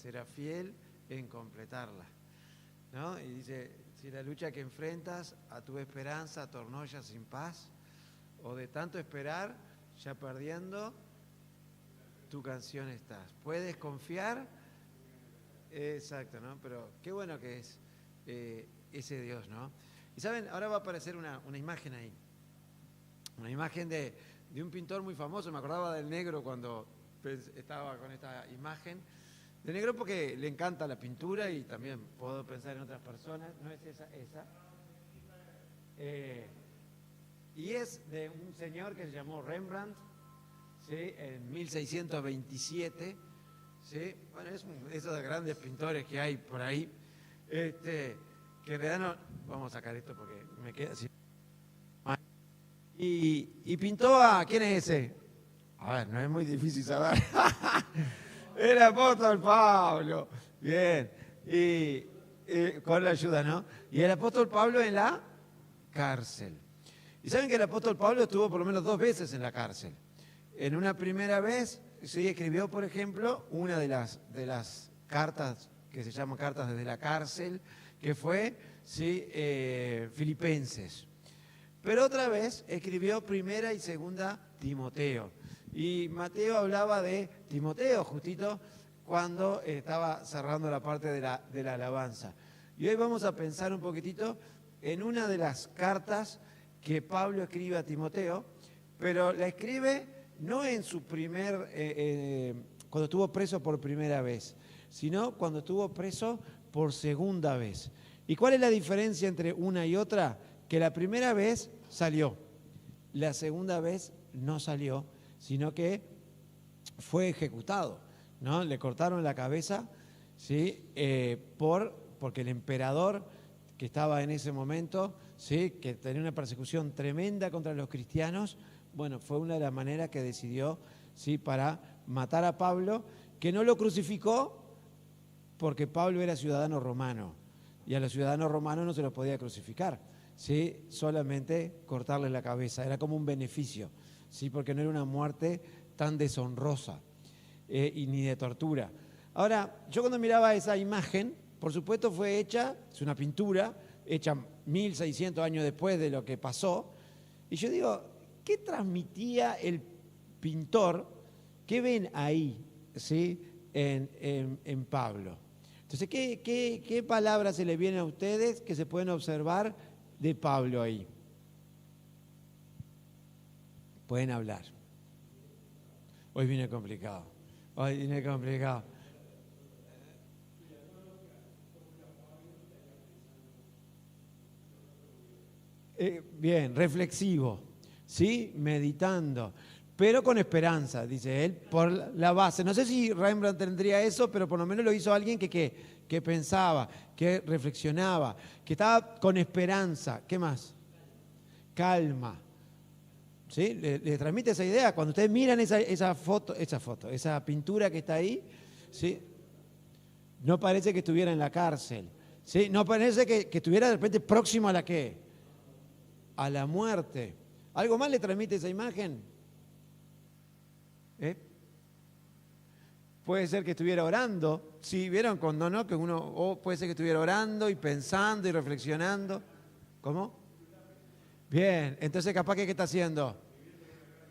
será fiel en completarla, ¿no? Y dice, si la lucha que enfrentas a tu esperanza tornó ya sin paz, o de tanto esperar, ya perdiendo, tu canción estás. ¿Puedes confiar? Exacto, ¿no? Pero qué bueno que es ese Dios, ¿no? Y saben, ahora va a aparecer una imagen ahí. Una imagen de un pintor muy famoso. Me acordaba del Negro cuando estaba con esta imagen. De Negro porque le encanta la pintura y también puedo pensar en otras personas. No es esa. Y es de un señor que se llamó Rembrandt, ¿sí? En 1627. ¿Sí? Bueno, es de esos grandes pintores que hay por ahí. Que en realidad no. Vamos a sacar esto porque me queda así. Y pintó a. ¿Quién es ese? A ver, no es muy difícil saber. El apóstol Pablo. Bien. Y con la ayuda, ¿no? Y el apóstol Pablo en la cárcel. Y saben que el apóstol Pablo estuvo por lo menos 2 veces en la cárcel. En una primera vez, sí, escribió, por ejemplo, una de las cartas que se llaman cartas desde la cárcel, que fue, sí, Filipenses. Pero otra vez escribió primera y segunda Timoteo. Y Mateo hablaba de Timoteo, justito cuando estaba cerrando la parte de la alabanza. Y hoy vamos a pensar un poquitito en una de las cartas que Pablo escribe a Timoteo, pero la escribe no en su cuando estuvo preso por primera vez, sino cuando estuvo preso por segunda vez. ¿Y cuál es la diferencia entre una y otra? Que la primera vez salió, la segunda vez no salió, sino que fue ejecutado, ¿no? Le cortaron la cabeza, ¿sí? Porque el emperador que estaba en ese momento, ¿sí? Que tenía una persecución tremenda contra los cristianos, bueno, fue una de las maneras que decidió, ¿sí? Para matar a Pablo, que no lo crucificó porque Pablo era ciudadano romano y a los ciudadanos romanos no se los podía crucificar, ¿sí? Solamente cortarle la cabeza, era como un beneficio, ¿sí? Porque no era una muerte tan deshonrosa y ni de tortura. Ahora, yo cuando miraba esa imagen, por supuesto fue hecha, es una pintura, hecha 1600 años después de lo que pasó, y yo digo, ¿qué transmitía el pintor? ¿Qué ven ahí, ¿sí? en Pablo? Entonces, ¿qué palabras se le vienen a ustedes que se pueden observar de Pablo ahí? Pueden hablar. Hoy viene complicado. Bien, reflexivo, ¿sí? Meditando, pero con esperanza, dice él, por la base. No sé si Rembrandt tendría eso, pero por lo menos lo hizo alguien que pensaba, que reflexionaba, que estaba con esperanza. ¿Qué más? Calma. ¿Sí? Le transmite esa idea. Cuando ustedes miran esa pintura que está ahí, ¿sí? No parece que estuviera en la cárcel, ¿sí? No parece que estuviera de repente próximo a la ¿qué? A la muerte. ¿Algo más le transmite esa imagen? Puede ser que estuviera orando. ¿Sí? ¿Vieron cuando no? Que uno puede ser que estuviera orando y pensando y reflexionando. ¿Cómo? Bien, entonces capaz que ¿qué está haciendo?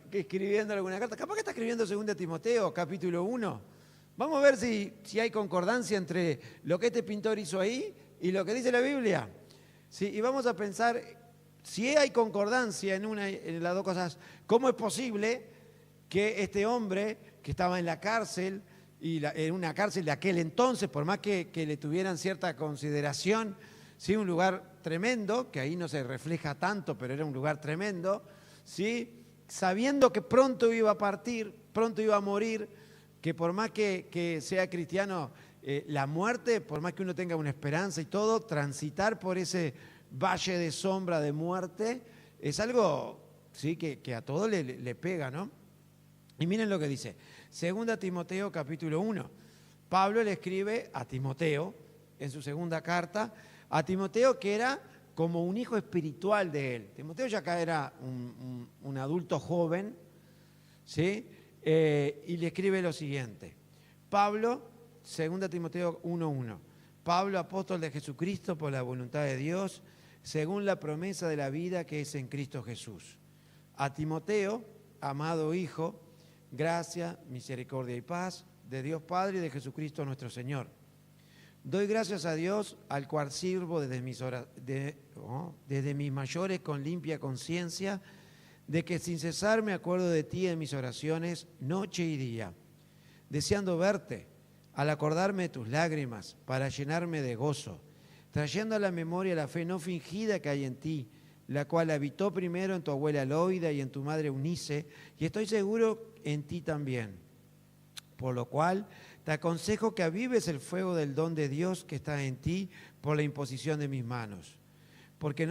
Que escribiendo alguna carta. Capaz que está escribiendo 2 Timoteo, capítulo 1. Vamos a ver si hay concordancia entre lo que este pintor hizo ahí y lo que dice la Biblia. ¿Sí? Y vamos a pensar, si hay concordancia en las dos cosas, ¿cómo es posible que este hombre que estaba en la cárcel, en una cárcel de aquel entonces, por más que le tuvieran cierta consideración, ¿sí? Un lugar tremendo, que ahí no se refleja tanto, pero era un lugar tremendo, ¿sí? Sabiendo que pronto iba a partir, pronto iba a morir, que por más que sea cristiano, la muerte, por más que uno tenga una esperanza y todo, transitar por ese valle de sombra de muerte, es algo, ¿sí? que a todo le pega, ¿no? Y miren lo que dice, 2 Timoteo capítulo 1. Pablo le escribe a Timoteo, en su segunda carta, a Timoteo que era como un hijo espiritual de él. Timoteo ya acá era un adulto joven, ¿sí? Y le escribe lo siguiente. Pablo, 2 Timoteo 1:1. Pablo, apóstol de Jesucristo por la voluntad de Dios, según la promesa de la vida que es en Cristo Jesús. A Timoteo, amado hijo, gracia, misericordia y paz de Dios Padre y de Jesucristo nuestro Señor. Doy gracias a Dios, al cual sirvo desde mis mayores con limpia conciencia, de que sin cesar me acuerdo de ti en mis oraciones, noche y día, deseando verte, al acordarme de tus lágrimas, para llenarme de gozo, trayendo a la memoria la fe no fingida que hay en ti, la cual habitó primero en tu abuela Loida y en tu madre Eunice, y estoy seguro en ti también. Por lo cual te aconsejo que avives el fuego del don de Dios que está en ti por la imposición de mis manos. Porque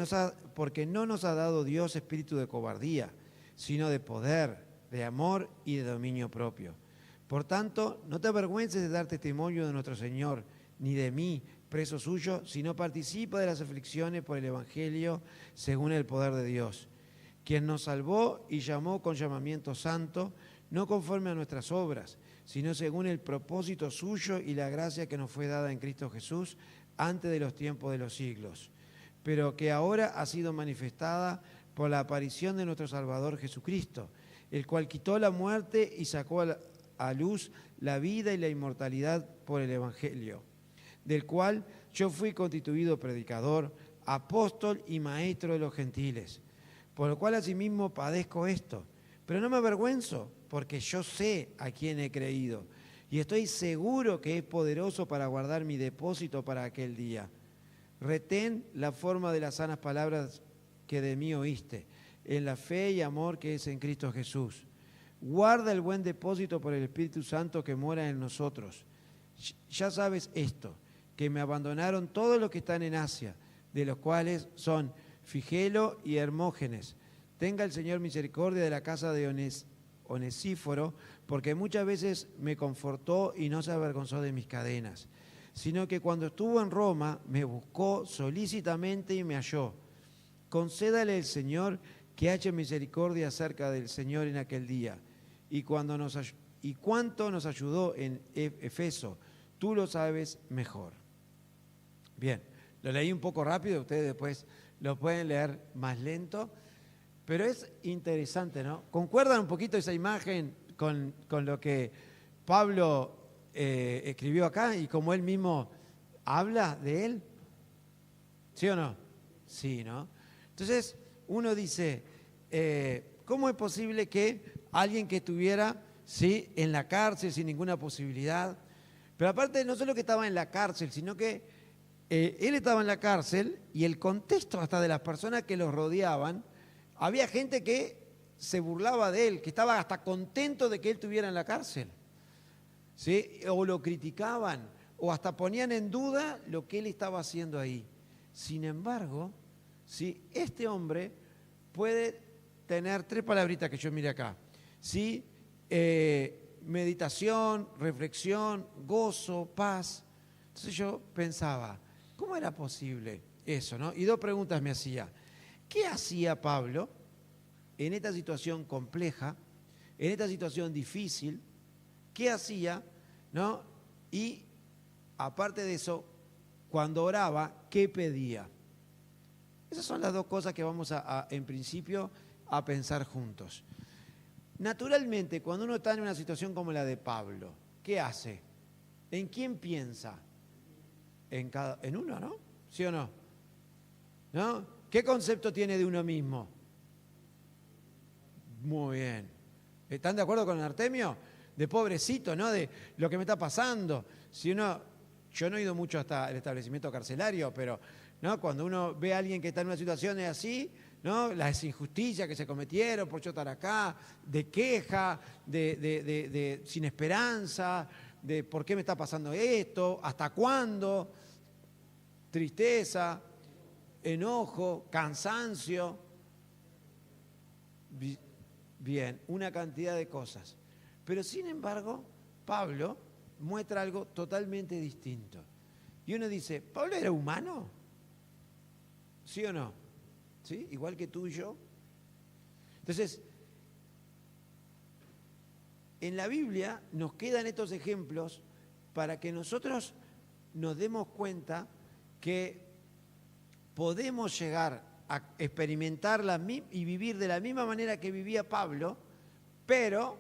no nos ha dado Dios espíritu de cobardía, sino de poder, de amor y de dominio propio. Por tanto, no te avergüences de dar testimonio de nuestro Señor, ni de mí, preso suyo, sino participa de las aflicciones por el Evangelio según el poder de Dios, quien nos salvó y llamó con llamamiento santo, no conforme a nuestras obras, sino según el propósito suyo y la gracia que nos fue dada en Cristo Jesús antes de los tiempos de los siglos, pero que ahora ha sido manifestada por la aparición de nuestro Salvador Jesucristo, el cual quitó la muerte y sacó a luz la vida y la inmortalidad por el Evangelio, del cual yo fui constituido predicador, apóstol y maestro de los gentiles, por lo cual asimismo padezco esto, pero no me avergüenzo, porque yo sé a quién he creído, y estoy seguro que es poderoso para guardar mi depósito para aquel día. Retén la forma de las sanas palabras que de mí oíste, en la fe y amor que es en Cristo Jesús. Guarda el buen depósito por el Espíritu Santo que mora en nosotros. Ya sabes esto, que me abandonaron todos los que están en Asia, de los cuales son Figelo y Hermógenes. Tenga el Señor misericordia de la casa de Onesíforo, porque muchas veces me confortó y no se avergonzó de mis cadenas, sino que cuando estuvo en Roma me buscó solícitamente y me halló. Concédale el Señor que haya misericordia acerca del Señor en aquel día. Y cuánto nos ayudó en Efeso, tú lo sabes mejor. Bien, lo leí un poco rápido, ustedes después lo pueden leer más lento, pero es interesante, ¿no? ¿Concuerdan un poquito esa imagen con lo que Pablo escribió acá y como él mismo habla de él? ¿Sí o no? Sí, ¿no? Entonces, uno dice, ¿cómo es posible que alguien que estuviera, sí, en la cárcel sin ninguna posibilidad, pero aparte no solo que estaba en la cárcel, sino que él estaba en la cárcel y el contexto hasta de las personas que los rodeaban, había gente que se burlaba de él, que estaba hasta contento de que él estuviera en la cárcel, ¿sí? O lo criticaban, o hasta ponían en duda lo que él estaba haciendo ahí. Sin embargo, ¿sí? Este hombre puede tener 3 palabritas que yo mire acá, ¿sí? Meditación, reflexión, gozo, paz. Entonces yo pensaba, ¿cómo era posible eso, no? Y 2 preguntas me hacía. ¿Qué hacía Pablo en esta situación compleja, en esta situación difícil? ¿Qué hacía, no? Y aparte de eso, cuando oraba, ¿qué pedía? Esas son las 2 cosas que vamos en principio a pensar juntos. Naturalmente, cuando uno está en una situación como la de Pablo, ¿qué hace? ¿En quién piensa? En uno, ¿no? ¿Sí o no? ¿No? ¿Qué concepto tiene de uno mismo? Muy bien. ¿Están de acuerdo con Artemio? De pobrecito, ¿no? De lo que me está pasando. Si uno, yo no he ido mucho hasta el establecimiento carcelario, pero ¿no? Cuando uno ve a alguien que está en una situación así, ¿no? Las injusticias que se cometieron por yo estar acá, de queja, de sin esperanza, de por qué me está pasando esto, hasta cuándo, tristeza, enojo, cansancio, bien, una cantidad de cosas. Pero sin embargo, Pablo muestra algo totalmente distinto. Y uno dice, ¿Pablo era humano? ¿Sí o no? ¿Sí? Igual que tú y yo. Entonces, en la Biblia nos quedan estos ejemplos para que nosotros nos demos cuenta que podemos llegar a experimentar y vivir de la misma manera que vivía Pablo, pero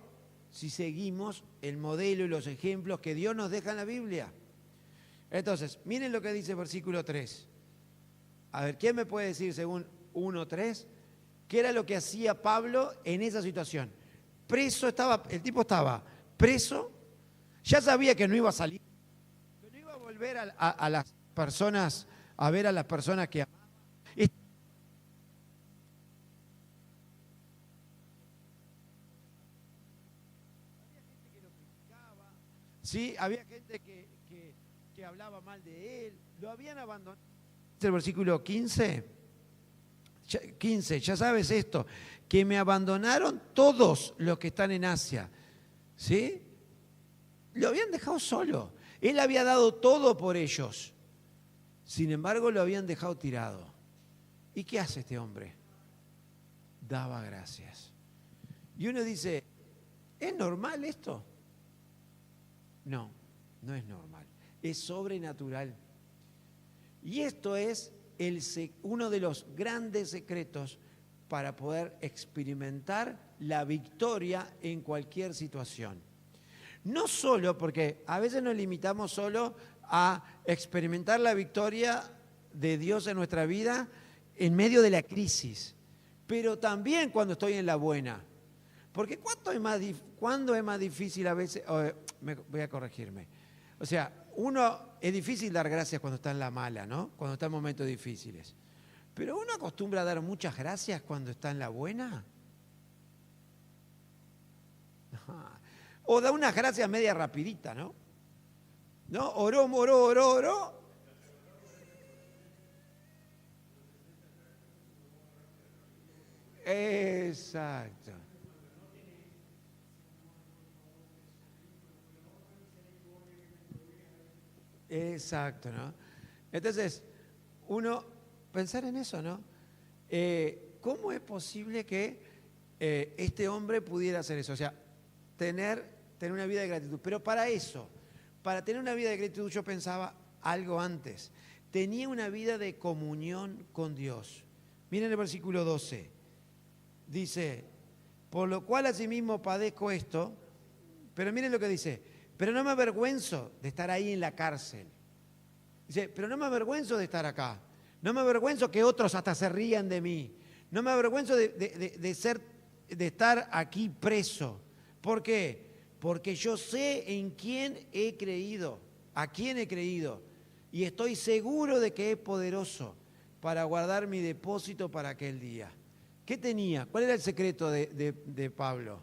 si seguimos el modelo y los ejemplos que Dios nos deja en la Biblia. Entonces, miren lo que dice el versículo 3. A ver, ¿quién me puede decir según 1:3 qué era lo que hacía Pablo en esa situación? El tipo estaba preso, ya sabía que no iba a salir, que no iba a volver a las personas, a ver a las personas que amaba. Sí, había gente que hablaba mal de él, lo habían abandonado. El versículo 15, ya sabes esto, que me abandonaron todos los que están en Asia, ¿sí? Lo habían dejado solo, él había dado todo por ellos, sin embargo lo habían dejado tirado. ¿Y qué hace este hombre? Daba gracias. Y uno dice, ¿es normal esto? No, no es normal, es sobrenatural. Y esto es uno de los grandes secretos para poder experimentar la victoria en cualquier situación. No solo porque a veces nos limitamos solo a experimentar la victoria de Dios en nuestra vida en medio de la crisis, pero también cuando estoy en la buena. Porque ¿cuándo es más difícil a veces? Voy a corregirme. O sea, es difícil dar gracias cuando está en la mala, ¿no? Cuando está en momentos difíciles. Pero uno acostumbra a dar muchas gracias cuando está en la buena. O da unas gracias media rapidita, ¿no? ¿No? Oró. Exacto. Exacto, ¿no? Entonces, pensar en eso, ¿no? ¿Cómo es posible que este hombre pudiera hacer eso? O sea, tener una vida de gratitud. Pero para tener una vida de gratitud, yo pensaba algo antes. Tenía una vida de comunión con Dios. Miren el versículo 12. Dice, por lo cual asimismo padezco esto, pero miren lo que dice, pero no me avergüenzo de estar ahí en la cárcel. Dice, pero no me avergüenzo de estar acá. No me avergüenzo que otros hasta se rían de mí. No me avergüenzo de estar aquí preso. ¿Por qué? Porque yo sé en quién he creído, a quién he creído. Y estoy seguro de que es poderoso para guardar mi depósito para aquel día. ¿Qué tenía? ¿Cuál era el secreto de Pablo?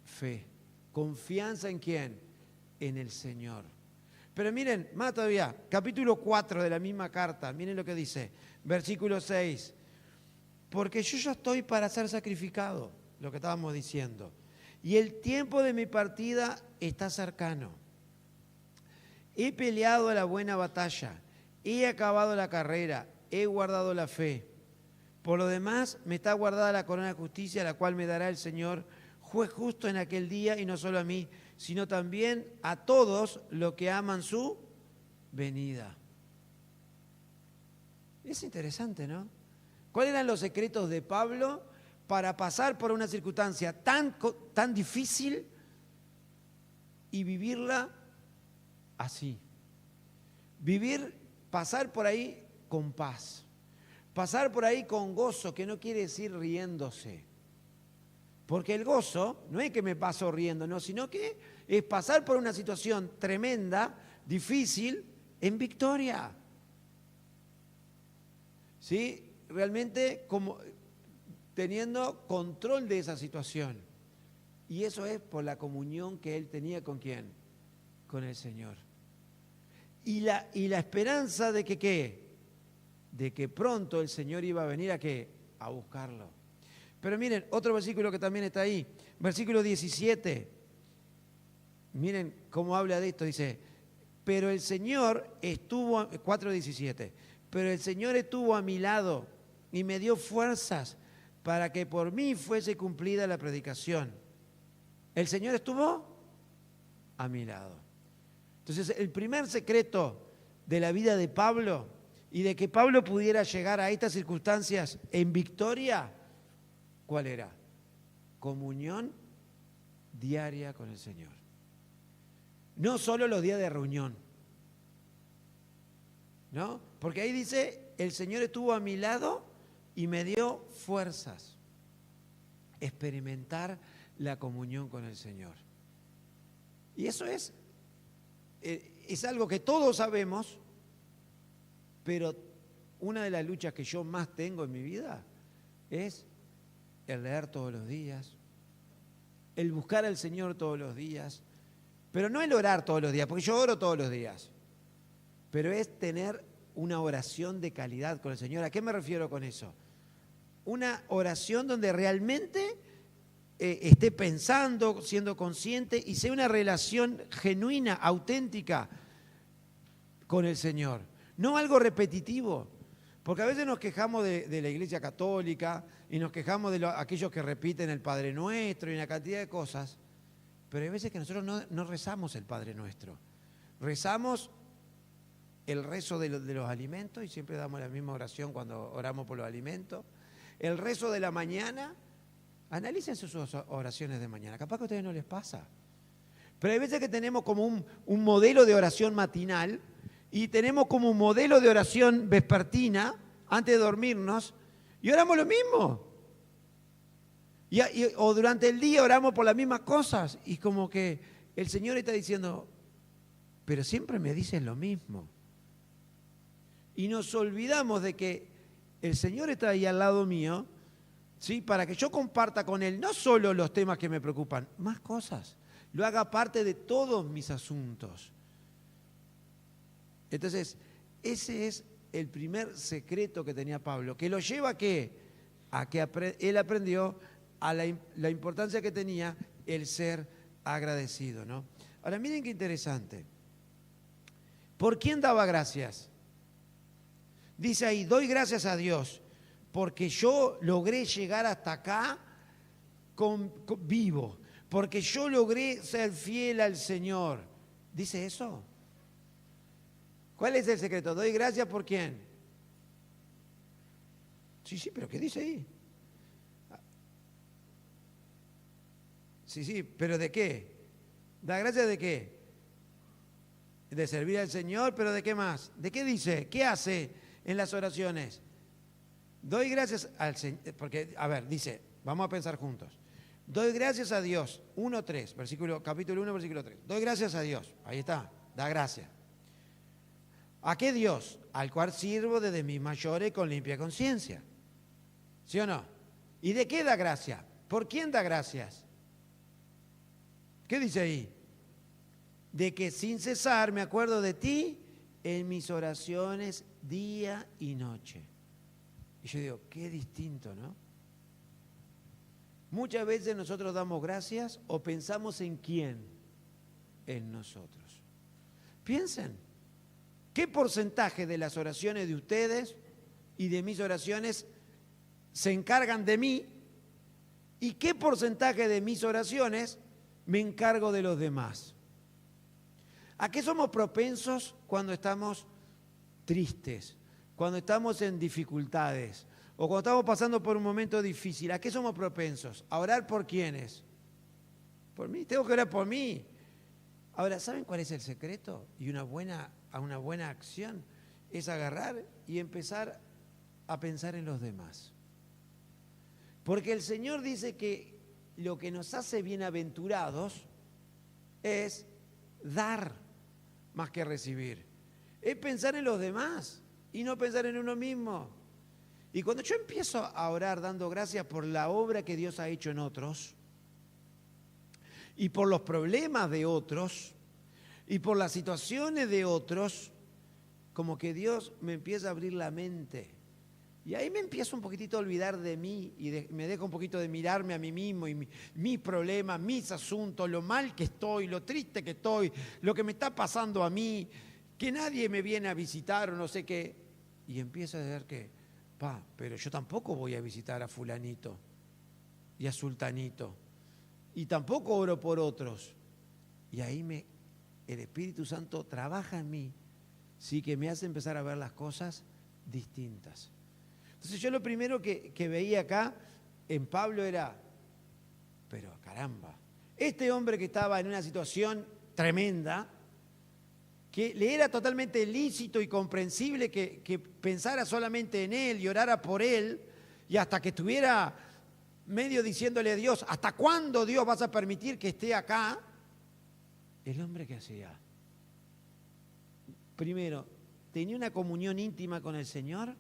Fe. ¿Confianza en quién? En el Señor. Pero miren, más todavía, capítulo 4 de la misma carta, miren lo que dice, versículo 6. Porque yo ya estoy para ser sacrificado, lo que estábamos diciendo. Y el tiempo de mi partida está cercano. He peleado la buena batalla, he acabado la carrera, he guardado la fe. Por lo demás, me está guardada la corona de justicia, la cual me dará el Señor, juez justo en aquel día, y no solo a mí, sino también a todos los que aman su venida. Es interesante, ¿no? ¿Cuáles eran los secretos de Pablo para pasar por una circunstancia tan difícil y vivirla así? Pasar por ahí con paz. Pasar por ahí con gozo, que no quiere decir riéndose. Porque el gozo no es que me paso riendo, no, sino que es pasar por una situación tremenda, difícil, en victoria. ¿Sí? Realmente como teniendo control de esa situación. Y eso es por la comunión que él tenía ¿con quién? Con el Señor. Y la esperanza de que ¿qué? De que pronto el Señor iba a venir ¿a qué? A buscarlo. Pero miren, otro versículo que también está ahí, versículo 17. Miren cómo habla de esto, dice, pero el Señor estuvo, 4:17, pero el Señor estuvo a mi lado y me dio fuerzas para que por mí fuese cumplida la predicación. El Señor estuvo a mi lado. Entonces, el primer secreto de la vida de Pablo y de que Pablo pudiera llegar a estas circunstancias en victoria, ¿cuál era? Comunión diaria con el Señor. No solo los días de reunión, ¿no? Porque ahí dice, el Señor estuvo a mi lado y me dio fuerzas. Experimentar la comunión con el Señor. Y eso es algo que todos sabemos, pero una de las luchas que yo más tengo en mi vida es el leer todos los días, el buscar al Señor todos los días, pero no el orar todos los días, porque yo oro todos los días, pero es tener una oración de calidad con el Señor. ¿A qué me refiero con eso? Una oración donde realmente esté pensando, siendo consciente y sea una relación genuina, auténtica con el Señor. No algo repetitivo, porque a veces nos quejamos de la Iglesia Católica y nos quejamos de aquellos que repiten el Padre Nuestro y una cantidad de cosas, pero hay veces que nosotros no rezamos el Padre Nuestro. Rezamos el rezo de los alimentos y siempre damos la misma oración cuando oramos por los alimentos. El rezo de la mañana, analicen sus oraciones de mañana, capaz que a ustedes no les pasa. Pero hay veces que tenemos como un modelo de oración matinal y tenemos como un modelo de oración vespertina antes de dormirnos y oramos lo mismo. O durante el día oramos por las mismas cosas y como que el Señor está diciendo, pero siempre me dices lo mismo. Y nos olvidamos de que el Señor está ahí al lado mío, ¿sí? Para que yo comparta con Él no solo los temas que me preocupan, más cosas. Lo haga parte de todos mis asuntos. Entonces, ese es el primer secreto que tenía Pablo, que lo lleva a que él aprendió a la importancia que tenía el ser agradecido, ¿no? Ahora, miren qué interesante. ¿Por quién daba gracias? Dice ahí, doy gracias a Dios porque yo logré llegar hasta acá vivo, porque yo logré ser fiel al Señor. ¿Dice eso? ¿Cuál es el secreto? ¿Doy gracias por quién? Sí, pero ¿qué dice ahí? Sí, pero ¿de qué? ¿Da gracias de qué? De servir al Señor, pero ¿de qué más? ¿De qué dice? ¿Qué hace en las oraciones? Doy gracias al Señor, porque, a ver, dice, vamos a pensar juntos. Doy gracias a Dios, 1:3, capítulo 1, versículo 3. Doy gracias a Dios, ahí está, da gracias. ¿A qué Dios? Al cual sirvo desde mis mayores con limpia conciencia. ¿Sí o no? ¿Y de qué da gracia? ¿Por quién da gracias? ¿Qué dice ahí? De que sin cesar me acuerdo de ti en mis oraciones día y noche. Y yo digo, qué distinto, ¿no? Muchas veces nosotros damos gracias o pensamos en quién, en nosotros. Piensen, ¿qué porcentaje de las oraciones de ustedes y de mis oraciones se encargan de mí? ¿Y qué porcentaje de mis oraciones me encargo de los demás? ¿A qué somos propensos cuando estamos tristes, cuando estamos en dificultades o cuando estamos pasando por un momento difícil? ¿A qué somos propensos? ¿A orar por quiénes? Por mí, tengo que orar por mí. Ahora, ¿saben cuál es el secreto? Y una buena acción es agarrar y empezar a pensar en los demás. Porque el Señor dice que lo que nos hace bienaventurados es dar más que recibir. Es pensar en los demás y no pensar en uno mismo. Y cuando yo empiezo a orar dando gracias por la obra que Dios ha hecho en otros y por los problemas de otros y por las situaciones de otros, como que Dios me empieza a abrir la mente. Y ahí me empiezo un poquitito a olvidar de mí y me dejo un poquito de mirarme a mí mismo y mis problemas, mis asuntos, lo mal que estoy, lo triste que estoy, lo que me está pasando a mí, que nadie me viene a visitar o no sé qué. Y empiezo a ver que, pero yo tampoco voy a visitar a fulanito y a sultanito. Y tampoco oro por otros. Y ahí me el Espíritu Santo trabaja en mí, sí, que me hace empezar a ver las cosas distintas. Entonces yo lo primero que veía acá en Pablo era, pero caramba, este hombre que estaba en una situación tremenda, que le era totalmente lícito y comprensible que pensara solamente en él y orara por él, y hasta que estuviera medio diciéndole a Dios, ¿hasta cuándo Dios vas a permitir que esté acá? El hombre que hacía, primero, tenía una comunión íntima con el Señor,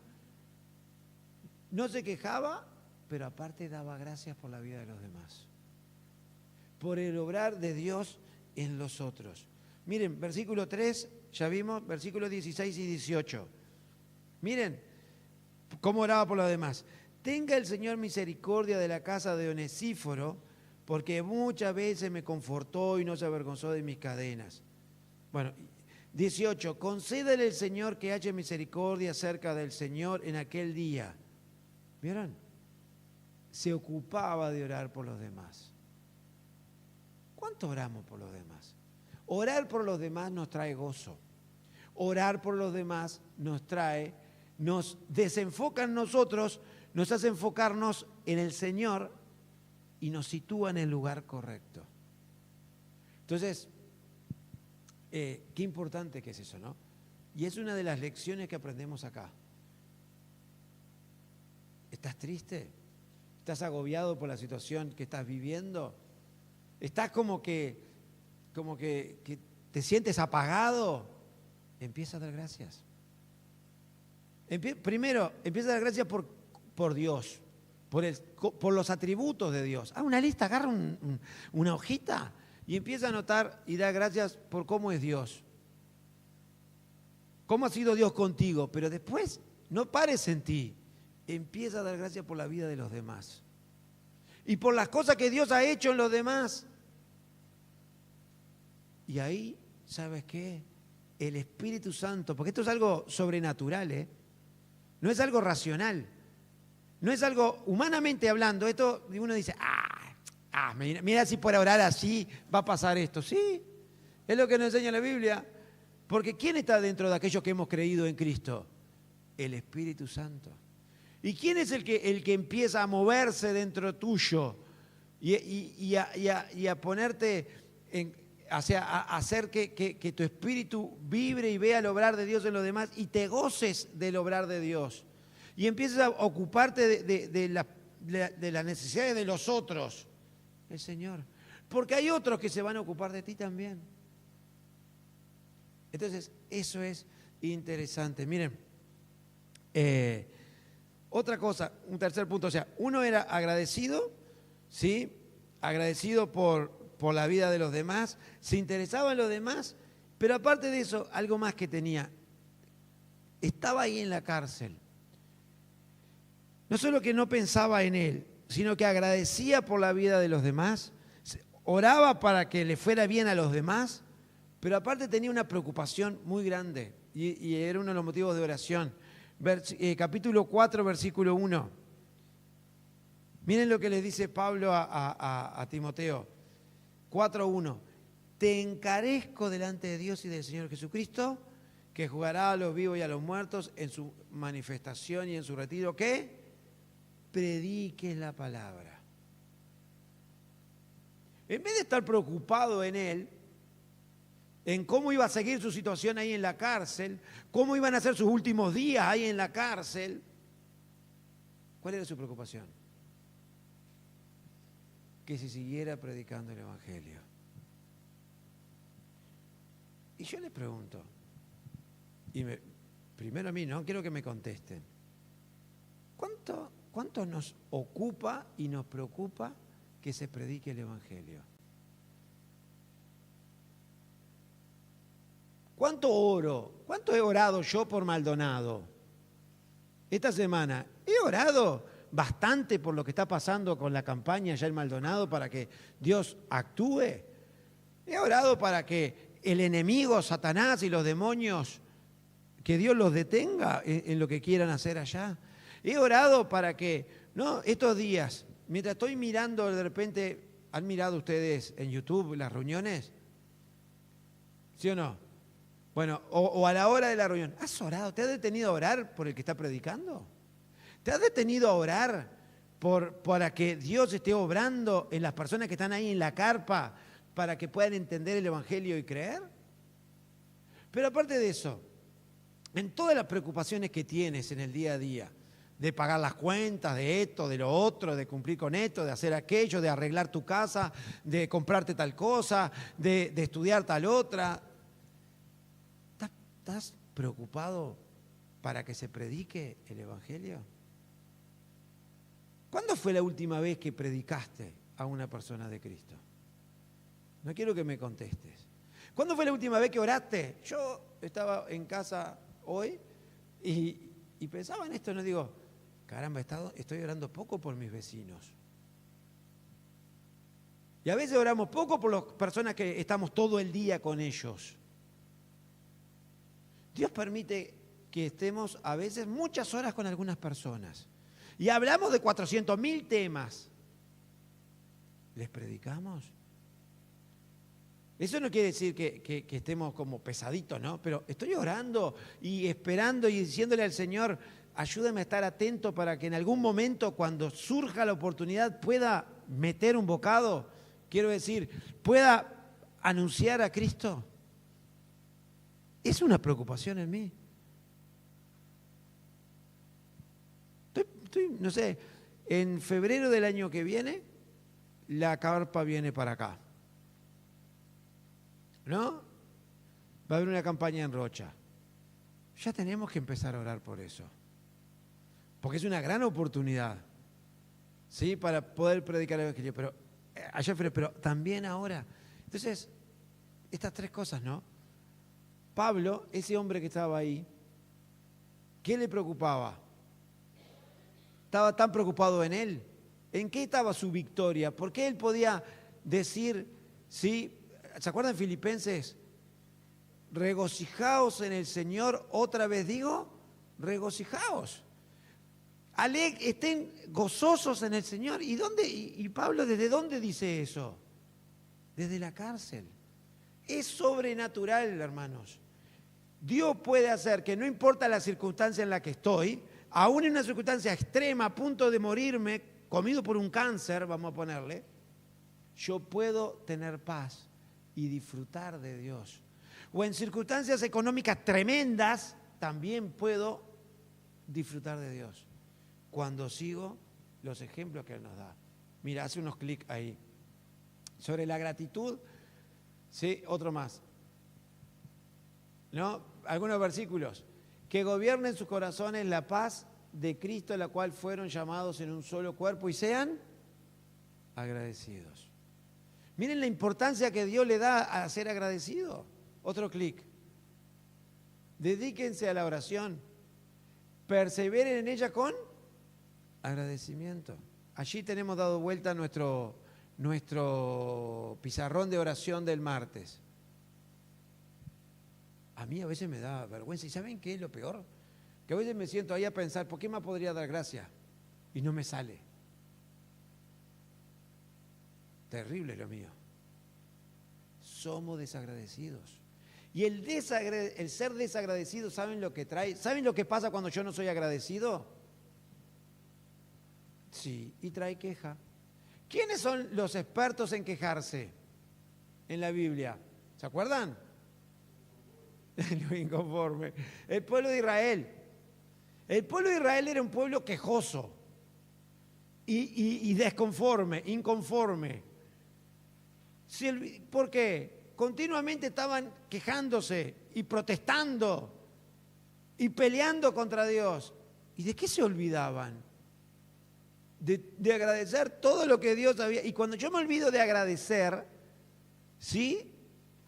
no se quejaba, pero aparte daba gracias por la vida de los demás, por el obrar de Dios en los otros. Miren, versículo 3, ya vimos, versículos 16 y 18. Miren cómo oraba por los demás. Tenga el Señor misericordia de la casa de Onesíforo, porque muchas veces me confortó y no se avergonzó de mis cadenas. Bueno, 18. Concédele el Señor que haya misericordia cerca del Señor en aquel día. ¿Vieron? Se ocupaba de orar por los demás. ¿Cuánto oramos por los demás? Orar por los demás nos trae gozo. Orar por los demás nos desenfoca en nosotros, nos hace enfocarnos en el Señor y nos sitúa en el lugar correcto. Entonces, qué importante que es eso, ¿no? Y es una de las lecciones que aprendemos acá. ¿Estás triste? ¿Estás agobiado por la situación que estás viviendo? ¿Estás como que te sientes apagado? Empieza a dar gracias. Primero, empieza a dar gracias por Dios, por los atributos de Dios. Una lista, agarra una hojita y empieza a anotar y da gracias por cómo es Dios. Cómo ha sido Dios contigo, pero después no pares en ti. Empieza a dar gracias por la vida de los demás. Y por las cosas que Dios ha hecho en los demás. Y ahí, ¿sabes qué? El Espíritu Santo, porque esto es algo sobrenatural, ¿eh? No es algo racional. No es algo, humanamente hablando, esto uno dice, mira si por orar así va a pasar esto. Sí, es lo que nos enseña la Biblia. Porque ¿quién está dentro de aquellos que hemos creído en Cristo? El Espíritu Santo. ¿Y quién es el que empieza a moverse dentro tuyo y a ponerte a hacer que tu espíritu vibre y vea el obrar de Dios en los demás y te goces del obrar de Dios? Y empieces a ocuparte de las necesidades de los otros. El Señor. Porque hay otros que se van a ocupar de ti también. Entonces, eso es interesante. Miren, otra cosa, un tercer punto. O sea, uno era agradecido, ¿sí? Agradecido por la vida de los demás. Se interesaba en los demás. Pero aparte de eso, algo más que tenía. Estaba ahí en la cárcel. No solo que no pensaba en él, sino que agradecía por la vida de los demás, oraba para que le fuera bien a los demás, pero aparte tenía una preocupación muy grande y era uno de los motivos de oración. Capítulo 4, versículo 1. Miren lo que le dice Pablo a Timoteo. 4:1. Te encarezco delante de Dios y del Señor Jesucristo, que juzgará a los vivos y a los muertos en su manifestación y en su retiro. ¿Qué? Prediques la palabra. En vez de estar preocupado en él, en cómo iba a seguir su situación ahí en la cárcel, cómo iban a ser sus últimos días ahí en la cárcel, ¿cuál era su preocupación? Que se siguiera predicando el Evangelio. Y yo les pregunto, primero a mí, no quiero que me contesten, ¿cuánto nos ocupa y nos preocupa que se predique el Evangelio? ¿Cuánto oro? ¿Cuánto he orado yo por Maldonado? Esta semana he orado bastante por lo que está pasando con la campaña allá en Maldonado para que Dios actúe. He orado para que el enemigo, Satanás y los demonios, que Dios los detenga en lo que quieran hacer allá. He orado para que, estos días, mientras estoy mirando, de repente, ¿han mirado ustedes en YouTube las reuniones? ¿Sí o no? Bueno, o a la hora de la reunión. ¿Has orado? ¿Te has detenido a orar por el que está predicando? ¿Te has detenido a orar para que Dios esté obrando en las personas que están ahí en la carpa para que puedan entender el Evangelio y creer? Pero aparte de eso, en todas las preocupaciones que tienes en el día a día, de pagar las cuentas, de esto, de lo otro, de cumplir con esto, de hacer aquello, de arreglar tu casa, de comprarte tal cosa, de estudiar tal otra, ¿estás preocupado para que se predique el Evangelio? ¿Cuándo fue la última vez que predicaste a una persona de Cristo? No quiero que me contestes. ¿Cuándo fue la última vez que oraste? Yo estaba en casa hoy y pensaba en esto, no digo, caramba, estoy orando poco por mis vecinos. Y a veces oramos poco por las personas que estamos todo el día con ellos. Dios permite que estemos a veces muchas horas con algunas personas. Y hablamos de 400.000 temas. ¿Les predicamos? Eso no quiere decir que estemos como pesaditos, ¿no? Pero estoy orando y esperando y diciéndole al Señor, ayúdame a estar atento para que en algún momento, cuando surja la oportunidad, pueda meter un bocado, quiero decir, pueda anunciar a Cristo. Es una preocupación en mí. No sé, en febrero del año que viene, la carpa viene para acá. ¿No? Va a haber una campaña en Rocha. Ya tenemos que empezar a orar por eso. Porque es una gran oportunidad, ¿sí? Para poder predicar el Evangelio. Pero también ahora. Entonces, estas tres cosas, ¿no? Pablo, ese hombre que estaba ahí, ¿qué le preocupaba? Estaba tan preocupado en él. ¿En qué estaba su victoria? ¿Por qué él podía decir, sí? ¿Se acuerdan en Filipenses? Regocijaos en el Señor, otra vez digo, regocijaos. Estén gozosos en el Señor. ¿Y Pablo desde dónde dice eso? Desde la cárcel. Es sobrenatural, hermanos. Dios puede hacer que no importa la circunstancia en la que estoy, aún en una circunstancia extrema, a punto de morirme, comido por un cáncer, vamos a ponerle, yo puedo tener paz y disfrutar de Dios. O en circunstancias económicas tremendas, también puedo disfrutar de Dios. Cuando sigo los ejemplos que Él nos da. Mira, hace unos clics ahí. Sobre la gratitud, sí, otro más. ¿No? Algunos versículos. Que gobierne en sus corazones la paz de Cristo, la cual fueron llamados en un solo cuerpo y sean agradecidos. Miren la importancia que Dios le da a ser agradecido. Otro clic. Dedíquense a la oración. Perseveren en ella con agradecimiento. Allí tenemos dado vuelta nuestro pizarrón de oración del martes. A mí a veces me da vergüenza. ¿Y saben qué es lo peor? Que a veces me siento ahí a pensar, ¿por qué me podría dar gracia? Y no me sale. Terrible lo mío. Somos desagradecidos. Y el ser desagradecido, ¿saben lo que trae? ¿Saben lo que pasa cuando yo no soy agradecido? Sí, y trae queja. ¿Quiénes son los expertos en quejarse en la Biblia? ¿Se acuerdan? Los inconformes. El pueblo de Israel. El pueblo de Israel era un pueblo quejoso y desconforme, inconforme. ¿Por qué? Continuamente estaban quejándose y protestando y peleando contra Dios. ¿Y de qué se olvidaban? De agradecer todo lo que Dios había. Y cuando yo me olvido de agradecer, ¿sí?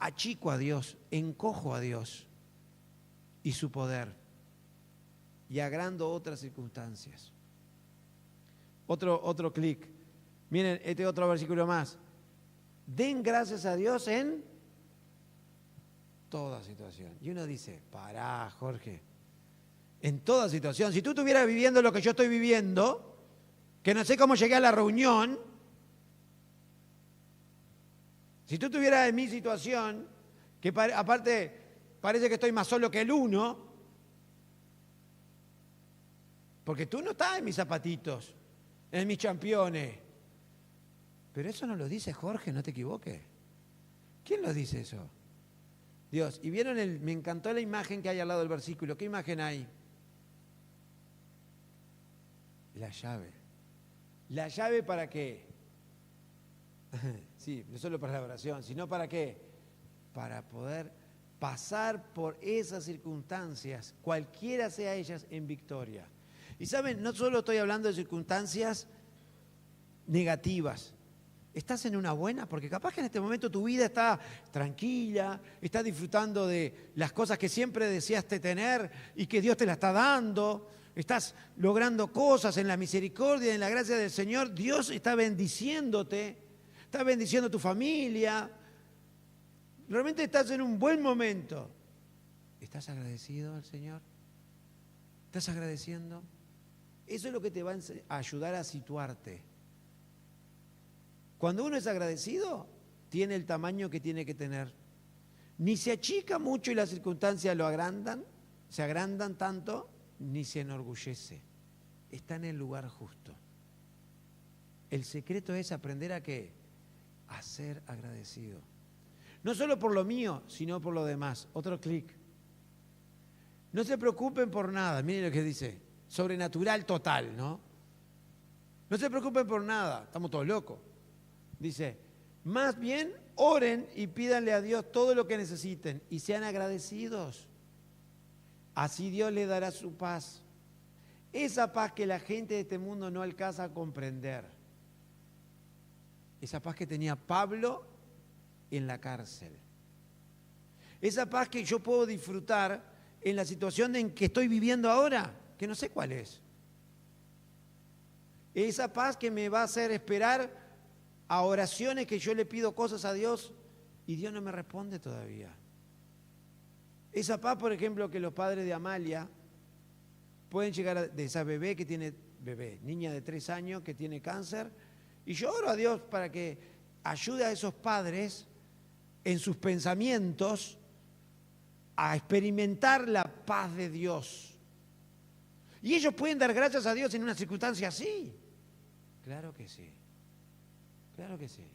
Achico a Dios, encojo a Dios y su poder y agrando otras circunstancias. Otro clic. Miren, este otro versículo más. Den gracias a Dios en toda situación. Y uno dice, pará, Jorge, en toda situación. Si tú estuvieras viviendo lo que yo estoy viviendo, que no sé cómo llegué a la reunión, si tú estuvieras en mi situación, Que aparte parece que estoy más solo que el uno, porque tú no estás en mis zapatitos, en mis championes. Pero eso no lo dice Jorge, no te equivoques. ¿Quién lo dice eso? Dios. Y vieron, me encantó la imagen que hay al lado del versículo. ¿Qué imagen hay? La llave. ¿La llave para qué? Sí, no solo para la oración, sino para qué? Para poder pasar por esas circunstancias, cualquiera sea ellas, en victoria. Y saben, no solo estoy hablando de circunstancias negativas. ¿Estás en una buena? Porque capaz que en este momento tu vida está tranquila, estás disfrutando de las cosas que siempre deseaste tener y que Dios te la está dando. Estás logrando cosas en la misericordia, en la gracia del Señor. Dios está bendiciéndote, está bendiciendo a tu familia. Realmente estás en un buen momento. ¿Estás agradecido al Señor? ¿Estás agradeciendo? Eso es lo que te va a ayudar a situarte. Cuando uno es agradecido, tiene el tamaño que tiene que tener. Ni se achica mucho y las circunstancias lo agrandan, se agrandan tanto, ni se enorgullece. Está en el lugar justo. El secreto es aprender a ¿qué? A ser agradecido. No solo por lo mío, sino por lo demás. Otro clic. No se preocupen por nada. Miren lo que dice. Sobrenatural total, ¿no? No se preocupen por nada. Estamos todos locos. Dice, más bien oren y pídanle a Dios todo lo que necesiten y sean agradecidos. Así Dios le dará su paz. Esa paz que la gente de este mundo no alcanza a comprender. Esa paz que tenía Pablo en la cárcel. Esa paz que yo puedo disfrutar en la situación en que estoy viviendo ahora, que no sé cuál es. Esa paz que me va a hacer esperar a oraciones que yo le pido cosas a Dios y Dios no me responde todavía. Esa paz, por ejemplo, que los padres de Amalia pueden llegar de esa niña de 3 años que tiene cáncer, y yo oro a Dios para que ayude a esos padres en sus pensamientos a experimentar la paz de Dios. Y ellos pueden dar gracias a Dios en una circunstancia así. Claro que sí. Claro que sí.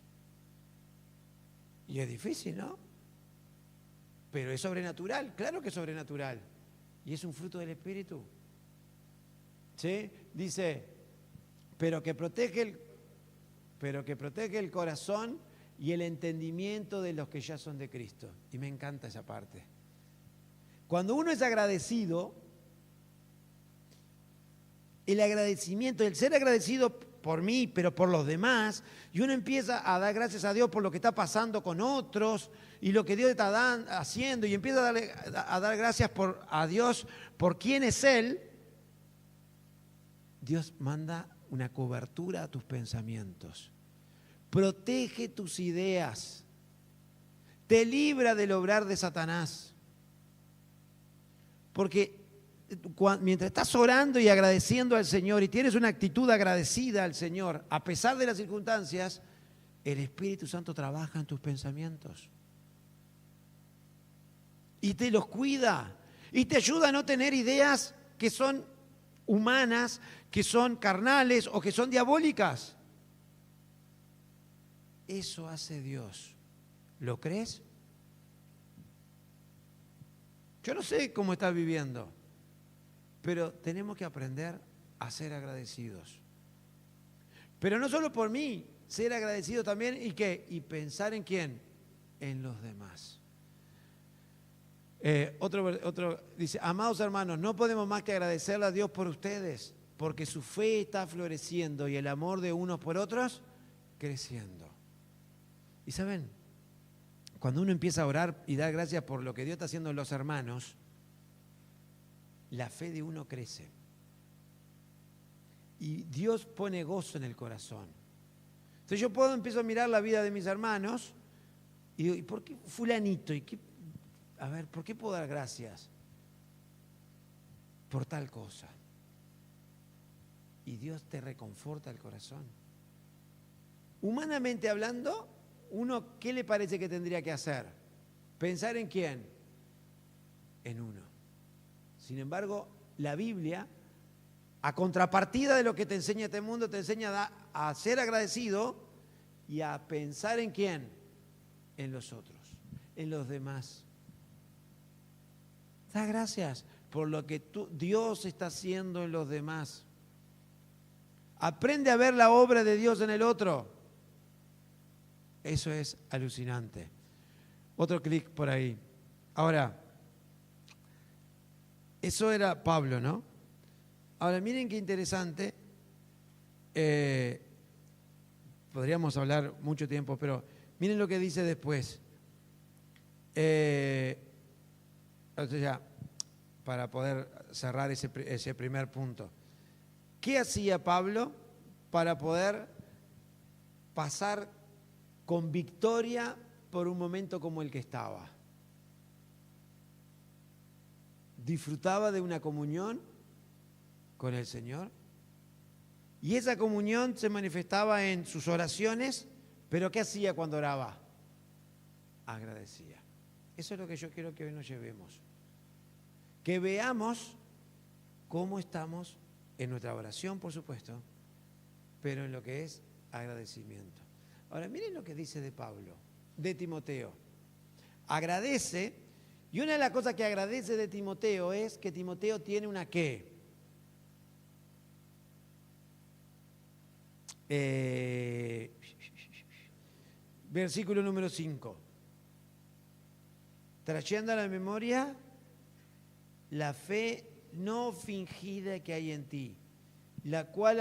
Y es difícil, ¿no? Pero es sobrenatural, claro que es sobrenatural. Y es un fruto del Espíritu. ¿Sí? Dice, pero que protege el corazón y el entendimiento de los que ya son de Cristo. Y me encanta esa parte. Cuando uno es agradecido, el agradecimiento, el ser agradecido por mí, pero por los demás, y uno empieza a dar gracias a Dios por lo que está pasando con otros y lo que Dios está haciendo, y empieza a dar gracias a Dios por quién es Él, Dios manda una cobertura a tus pensamientos, protege tus ideas, te libra del obrar de Satanás, porque mientras estás orando y agradeciendo al Señor y tienes una actitud agradecida al Señor, a pesar de las circunstancias, el Espíritu Santo trabaja en tus pensamientos y te los cuida y te ayuda a no tener ideas que son humanas, que son carnales o que son diabólicas. Eso hace Dios. ¿Lo crees? Yo no sé cómo estás viviendo, pero tenemos que aprender a ser agradecidos. Pero no solo por mí, ser agradecido también y pensar en quién, en los demás. Otro dice, amados hermanos, no podemos más que agradecerle a Dios por ustedes, porque su fe está floreciendo y el amor de unos por otros creciendo. Y saben, cuando uno empieza a orar y dar gracias por lo que Dios está haciendo en los hermanos, la fe de uno crece. Y Dios pone gozo en el corazón. Entonces yo empiezo a mirar la vida de mis hermanos y digo, ¿y por qué fulanito? ¿Por qué puedo dar gracias? Por tal cosa. Y Dios te reconforta el corazón. Humanamente hablando, uno, ¿qué le parece que tendría que hacer? ¿Pensar en quién? En uno. Sin embargo, la Biblia, a contrapartida de lo que te enseña este mundo, te enseña a ser agradecido y a pensar en quién, en los otros, en los demás. Da gracias por lo que Dios está haciendo en los demás. Aprende a ver la obra de Dios en el otro. Eso es alucinante. Otro clic por ahí. Ahora, eso era Pablo, ¿no? Ahora, miren qué interesante. Podríamos hablar mucho tiempo, pero miren lo que dice después. Entonces ya, para poder cerrar ese primer punto. ¿Qué hacía Pablo para poder pasar con victoria por un momento como el que estaba? Disfrutaba de una comunión con el Señor. Y esa comunión se manifestaba en sus oraciones, pero ¿qué hacía cuando oraba? Agradecía. Eso es lo que yo quiero que hoy nos llevemos. Que veamos cómo estamos en nuestra oración, por supuesto, pero en lo que es agradecimiento. Ahora, miren lo que dice de Pablo, de Timoteo. Agradece, y una de las cosas que agradece de Timoteo es que Timoteo tiene una ¿qué? Versículo número 5. Trayendo a la memoria la fe no fingida que hay en ti, la cual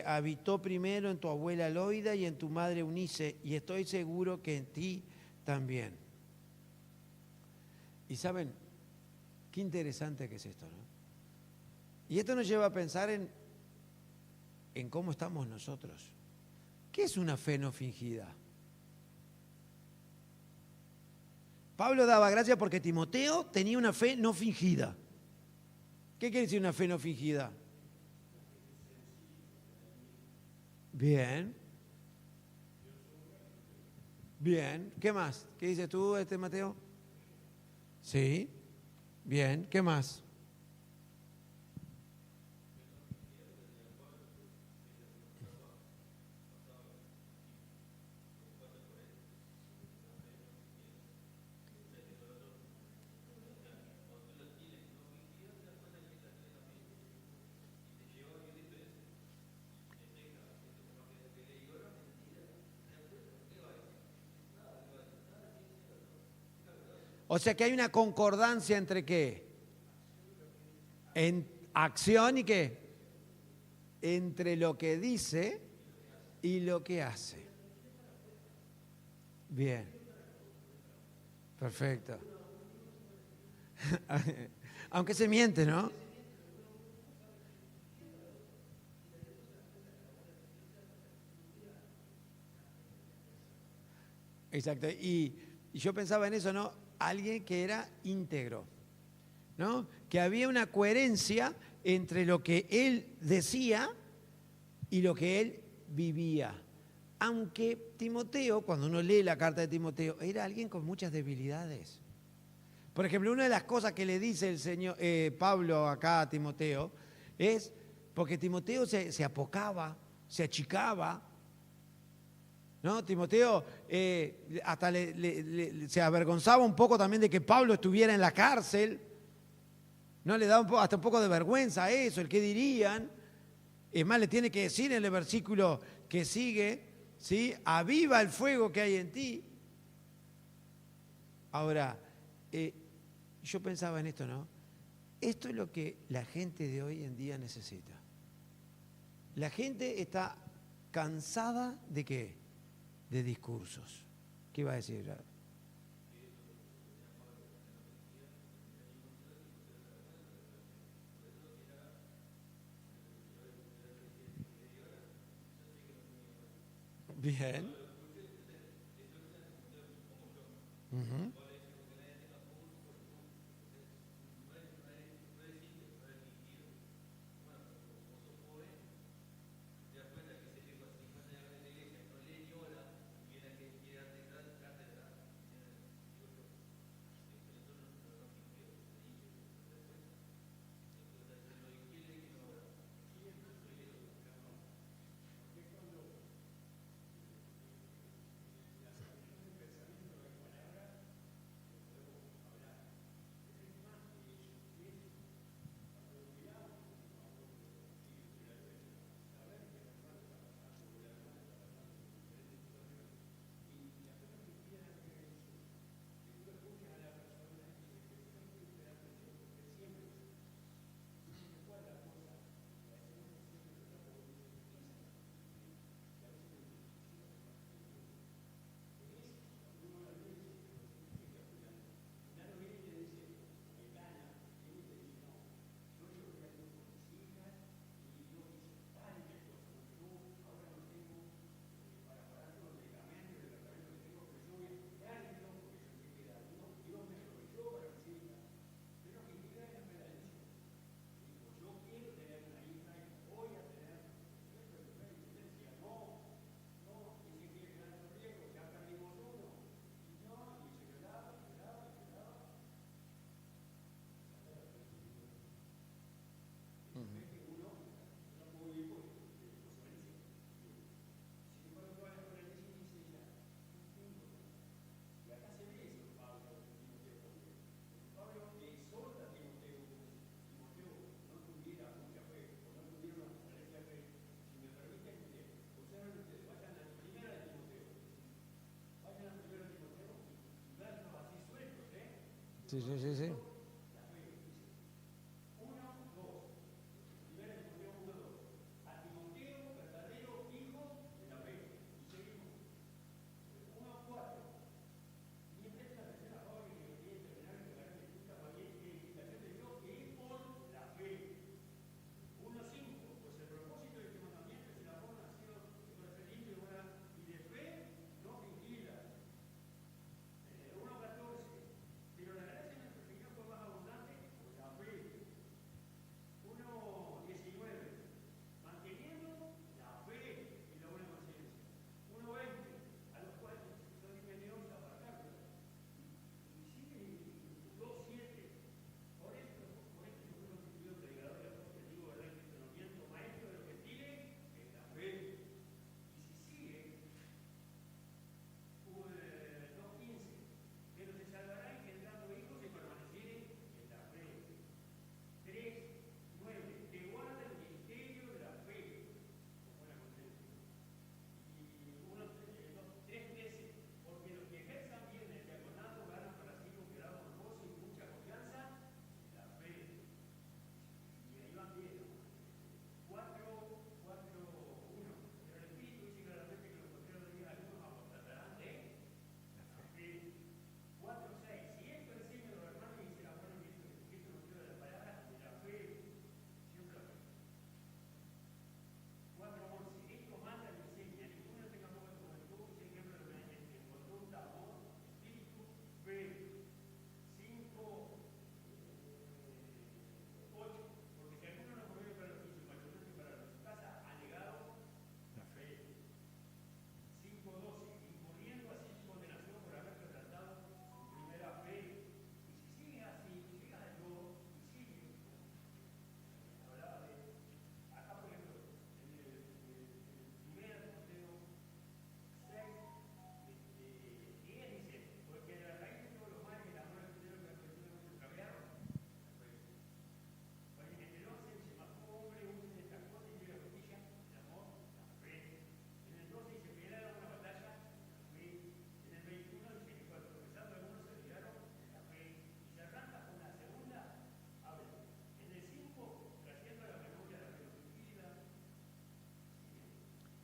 habitó primero en tu abuela Loida y en tu madre Eunice, y estoy seguro que en ti también. Y saben, qué interesante que es esto, ¿no? Y esto nos lleva a pensar en cómo estamos nosotros. ¿Qué es una fe no fingida? Pablo daba gracias porque Timoteo tenía una fe no fingida. ¿Qué quiere decir una fe no fingida? Bien. Bien. ¿Qué más? ¿Qué dices tú, Mateo? Sí. Bien. ¿Qué más? O sea que hay una concordancia entre qué? En acción y qué? Entre lo que dice y lo que hace. Bien. Perfecto. Aunque se miente, ¿no? Exacto. Y yo pensaba en eso, ¿no? Alguien que era íntegro, ¿no? Que había una coherencia entre lo que él decía y lo que él vivía. Aunque Timoteo, cuando uno lee la carta de Timoteo, era alguien con muchas debilidades. Por ejemplo, una de las cosas que le dice el señor Pablo acá a Timoteo es porque Timoteo se apocaba, se achicaba, ¿no? Timoteo hasta se avergonzaba un poco también de que Pablo estuviera en la cárcel, ¿no? Le daba hasta un poco de vergüenza a eso, el qué dirían. Es más, le tiene que decir en el versículo que sigue, ¿sí? Aviva el fuego que hay en ti. Ahora, yo pensaba en esto, ¿no? Esto es lo que la gente de hoy en día necesita. La gente está cansada ¿de qué? De discursos. ¿Qué iba a decir? Bien. Uh-huh. Sí, sí, sí, sí.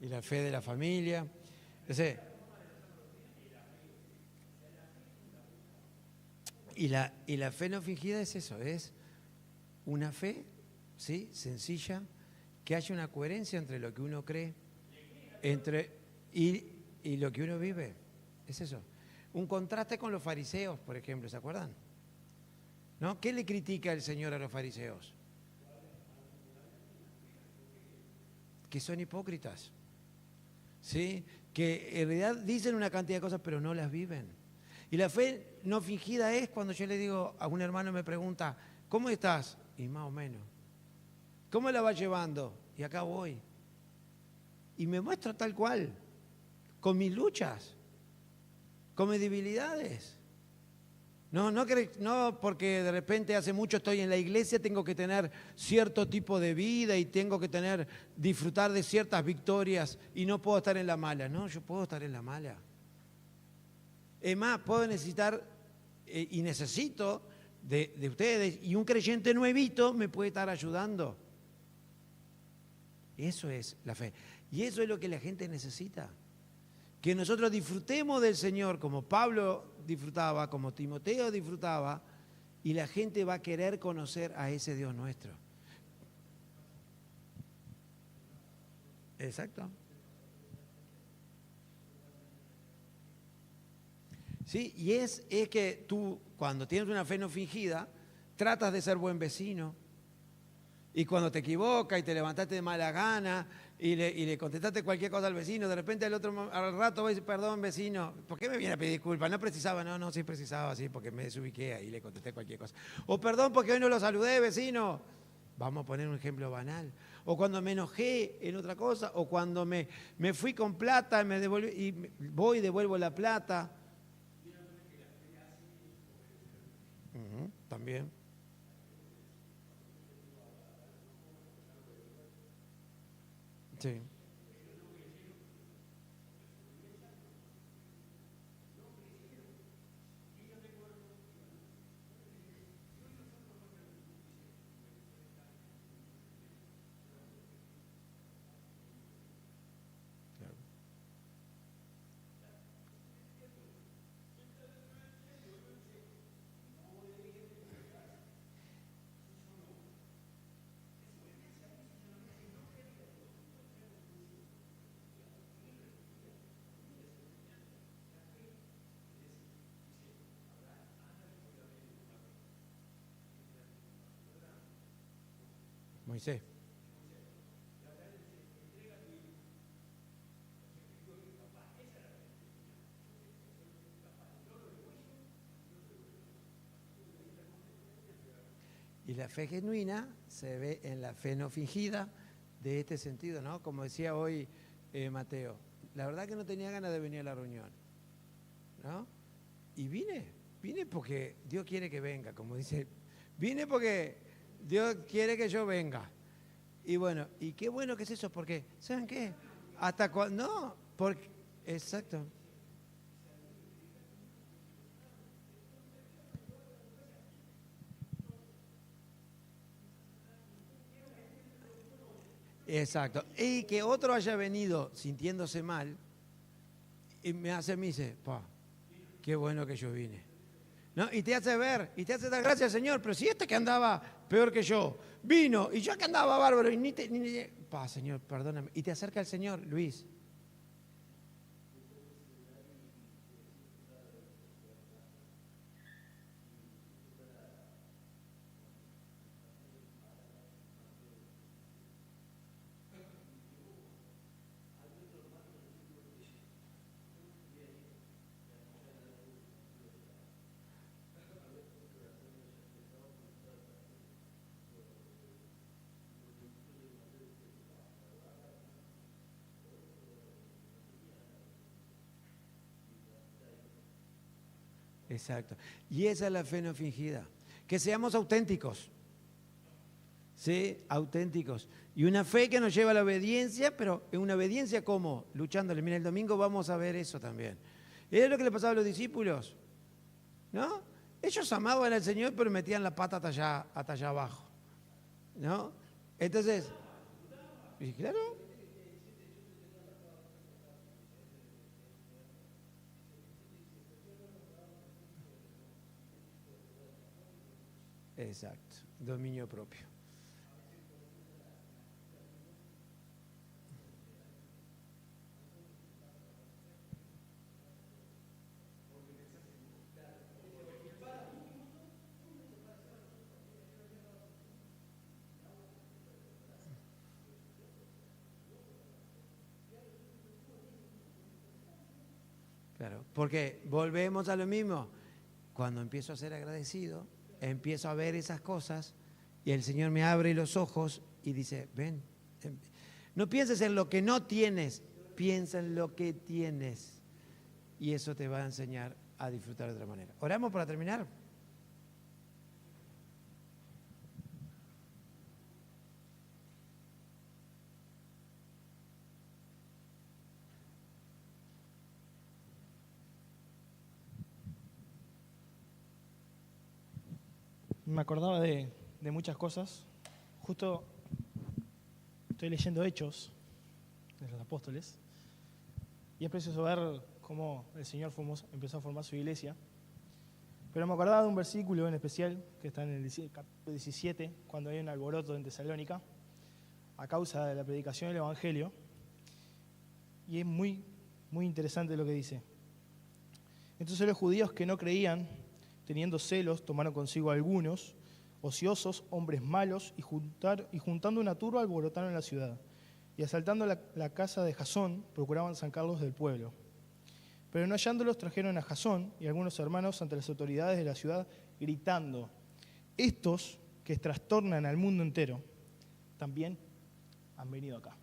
Y la fe de la familia. Ese, y la fe no fingida es eso, es una fe, ¿sí?, sencilla, que haya una coherencia entre lo que uno cree y lo que uno vive. Es eso. Un contraste con los fariseos, por ejemplo, ¿se acuerdan? ¿No? ¿Qué le critica el Señor a los fariseos? Que son hipócritas, ¿sí? Que en realidad dicen una cantidad de cosas, pero no las viven. Y la fe no fingida es cuando yo le digo a un hermano, me pregunta, ¿cómo estás? Y más o menos. ¿Cómo la va llevando? Y acá voy. Y me muestro tal cual, con mis luchas, con mis debilidades. No porque de repente hace mucho estoy en la iglesia, tengo que tener cierto tipo de vida y tengo que disfrutar de ciertas victorias y no puedo estar en la mala. No, yo puedo estar en la mala. Es más, puedo necesitar y necesito de ustedes, y un creyente nuevito me puede estar ayudando. Eso es la fe. Y eso es lo que la gente necesita. Que nosotros disfrutemos del Señor como Pablo disfrutaba, como Timoteo disfrutaba, y la gente va a querer conocer a ese Dios nuestro. Exacto. Sí, y es que tú, cuando tienes una fe no fingida, tratas de ser buen vecino. Y cuando te equivocas y te levantaste de mala gana y le contestaste cualquier cosa al vecino, de repente al rato va a decir, perdón vecino, ¿por qué me viene a pedir disculpas? No precisaba, no, sí precisaba, sí, porque me desubiqué ahí y le contesté cualquier cosa. O perdón porque hoy no lo saludé, vecino. Vamos a poner un ejemplo banal. O cuando me enojé en otra cosa, o cuando me fui con plata y voy y devuelvo la plata. También. Sí. Moisés. Y la fe genuina se ve en la fe no fingida de este sentido, ¿no? Como decía hoy Mateo, la verdad que no tenía ganas de venir a la reunión, ¿no? Y vine porque Dios quiere que venga, como dice, vine porque Dios quiere que yo venga. Y bueno, y qué bueno que es eso, porque, ¿saben qué? Hasta cuando, no, porque, exacto. Exacto. Y que otro haya venido sintiéndose mal, y me dice, pa, qué bueno que yo vine. ¿No? Y te hace ver, y te hace dar gracias, Señor, pero si este que andaba peor que yo, vino, y yo que andaba bárbaro, y pa, Señor, perdóname. Y te acerca el Señor, Luis. Exacto. Y esa es la fe no fingida. Que seamos auténticos. ¿Sí? Auténticos. Y una fe que nos lleva a la obediencia, pero en una obediencia como luchándole. Mira, el domingo vamos a ver eso también. Es lo que le pasaba a los discípulos, ¿no? Ellos amaban al Señor, pero metían la pata hasta allá abajo, ¿no? Entonces, y claro, exacto, dominio propio. Claro, porque volvemos a lo mismo. Cuando empiezo a ser agradecido, empiezo a ver esas cosas y el Señor me abre los ojos y dice, ven, no pienses en lo que no tienes, piensa en lo que tienes. Y eso te va a enseñar a disfrutar de otra manera. ¿Oramos para terminar? Me acordaba de muchas cosas. Justo estoy leyendo Hechos de los Apóstoles y es precioso ver cómo el Señor empezó a formar su iglesia. Pero me acordaba de un versículo en especial que está en el capítulo 17, cuando hay un alboroto en Tesalónica a causa de la predicación del Evangelio. Y es muy, muy interesante lo que dice. Entonces los judíos que no creían, teniendo celos, tomaron consigo a algunos ociosos, hombres malos, y juntando una turba alborotaron la ciudad. Y asaltando la casa de Jasón, procuraban sacarlos del pueblo. Pero no hallándolos, trajeron a Jasón y algunos hermanos ante las autoridades de la ciudad, gritando, estos que trastornan al mundo entero, también han venido acá.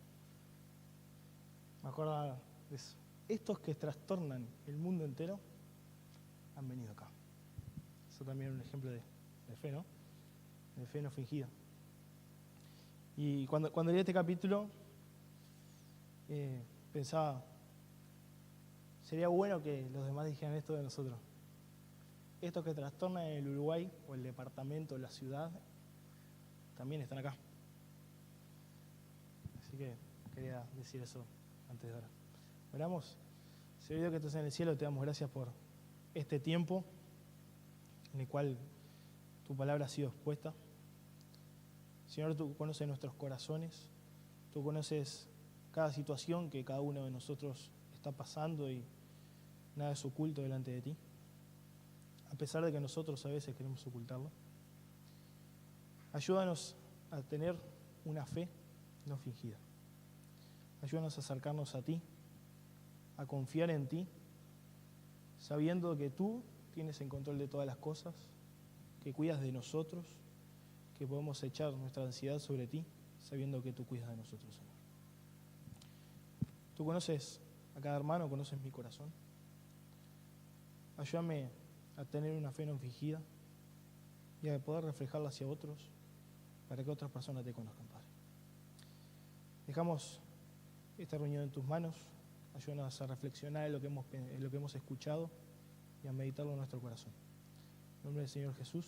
Me acuerdo de eso. Estos que trastornan el mundo entero, han venido acá. Eso también es un ejemplo de fe, ¿no? De fe no fingida. Y cuando leí este capítulo, pensaba, sería bueno que los demás dijeran esto de nosotros. Estos que trastornan el Uruguay, o el departamento, o la ciudad, también están acá. Así que quería decir eso antes de orar. Oramos. Señor Dios que estás en el cielo, te damos gracias por este tiempo en el cual tu palabra ha sido expuesta. Señor, tú conoces nuestros corazones, tú conoces cada situación que cada uno de nosotros está pasando y nada es oculto delante de ti, a pesar de que nosotros a veces queremos ocultarlo. Ayúdanos a tener una fe no fingida. Ayúdanos a acercarnos a ti, a confiar en ti, sabiendo que tú tienes en control de todas las cosas, que cuidas de nosotros, que podemos echar nuestra ansiedad sobre ti, sabiendo que tú cuidas de nosotros, Señor. Tú conoces a cada hermano, conoces mi corazón. Ayúdame a tener una fe no fingida y a poder reflejarla hacia otros para que otras personas te conozcan, Padre. Dejamos esta reunión en tus manos. Ayúdanos a reflexionar en lo que hemos escuchado y a meditarlo en nuestro corazón. En nombre del Señor Jesús.